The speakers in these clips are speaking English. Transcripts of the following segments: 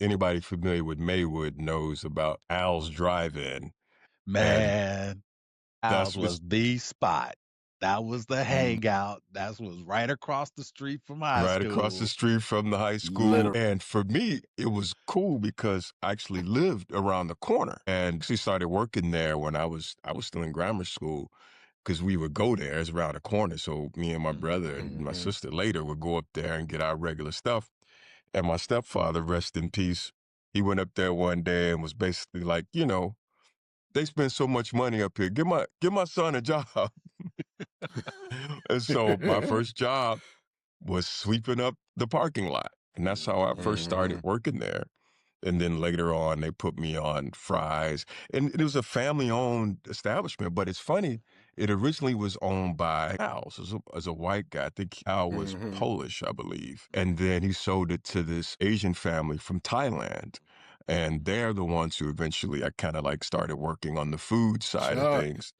anybody familiar with Maywood knows about Al's Drive-In, and Man, Al's that's was was the spot. That was the mm, hangout. That was right across the street from high right across the school. street from the high school. Literally. And for me, it was cool because I actually lived around the corner and actually started working there when I was still in grammar school because we would go there. It's around the corner. So me and my brother and my Mhm. sister later would go up there and get our regular stuff. And my stepfather, rest in peace, he went up there one day and was basically like, they spend so much money up here. Give my son a job. And so my first job was sweeping up the parking lot. And that's how I first started Mhm. working there. And then later on, they put me on fries. And it was a family owned establishment. But it's funny, it originally was owned by Al, as a white guy. I think Al was Mhm. Polish, I believe. And then he sold it to this Asian family from Thailand. And they're the ones who eventually I kind of like started working on the food side of Chuck. things.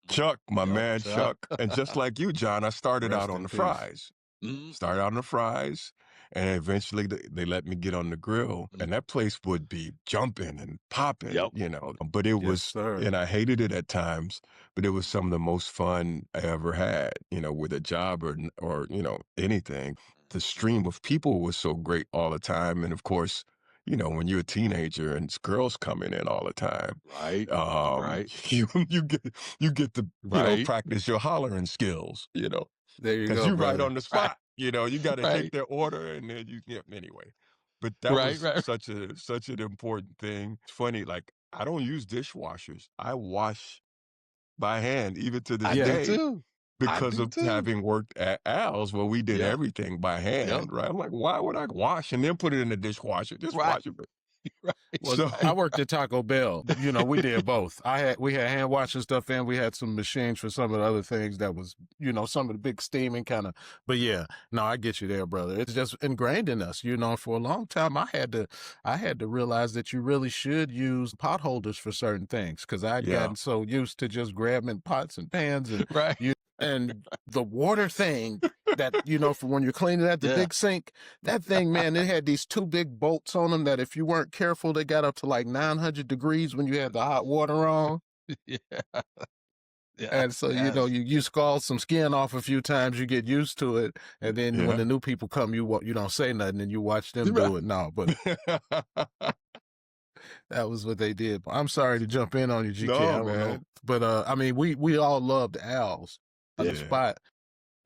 Chuck, my Yup, man, Chuck. Chuck. And just like you, John, I started out Rest on in the peace. fries. Mhm. Started out on the fries, and eventually they let me get on the grill, and that place would be jumping and popping, Yep. But it Yes, was, sir. and I hated it at times, but it was some of the most fun I ever had, with a job or anything. The stream of people was so great all the time, and of course, when you're a teenager and it's girls coming in all the time, Right. um, Right. you get to Right. practice your hollering skills, There you because go, you right brother. on the Right. spot. You got to take Right. their order and then yeah, anyway. But that Right. was Right. such an important thing. It's funny, like I don't use dishwashers. I wash by hand even to this I Yeah. do day too. I because do of too. having worked at Al's where we did Yep. everything by Yep. hand, right? I'm like, why would I wash and then put it in the dishwasher? Just Right. wash it. Right. Well, So I worked at Taco Bell. We did both. We had hand washing stuff and we had some machines for some of the other things that was, some of the big steaming kind of. But yeah, no, I get you there, brother. It's just ingrained in us. For a long time, I had to realize that you really should use pot holders for certain things because I'd yeah, gotten so used to just grabbing pots and pans Right. and the water thing that for when you're cleaning at the Yeah. big sink. That thing, man, it had these two big bolts on them that if you weren't careful, they got up to like 900 degrees when you had the hot water on. Yeah. Yeah. And so, Yes. you scald some skin off a few times, you get used to it. And then when yeah. the new people come, you don't say nothing and you watch them Right. do it. No, but that was what they did. I'm sorry to jump in on you, GK. I No, don't know. man. But, I mean, we all loved Al's. The Yeah, spot.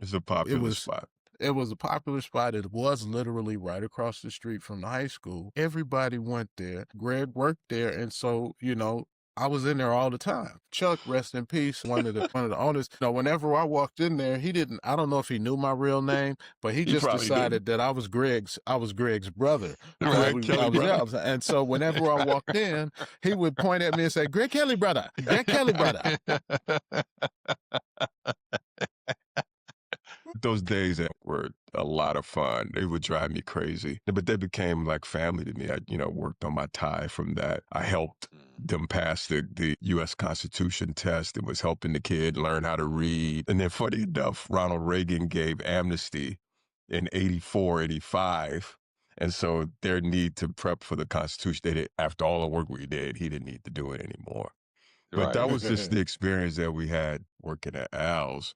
it's a It popular was spot. It was a popular spot. It was literally right across the street from the high school. Everybody went there. Greg worked there, and so I was in there all the time. Chuck, rest in peace, one of the owners. Whenever I walked in there, he didn't. I don't know if he knew my real name, but he He just probably didn't. decided that I was Greg's brother because Greg Right. Kelly, yeah. brother. And so whenever I walked in, he would point at me and say, "Greg Kelly, brother. Greg Kelly, brother." Those days were a lot of fun. They would drive me crazy, but they became like family to me. I, worked on my tie from that. I helped them pass the U.S. Constitution test. It was helping the kid learn how to read. And then funny enough, Ronald Reagan gave amnesty in 84, 85. And so their need to prep for the Constitution, after all the work we did, he didn't need to do it anymore. But that Right. was just the experience that we had working at Al's.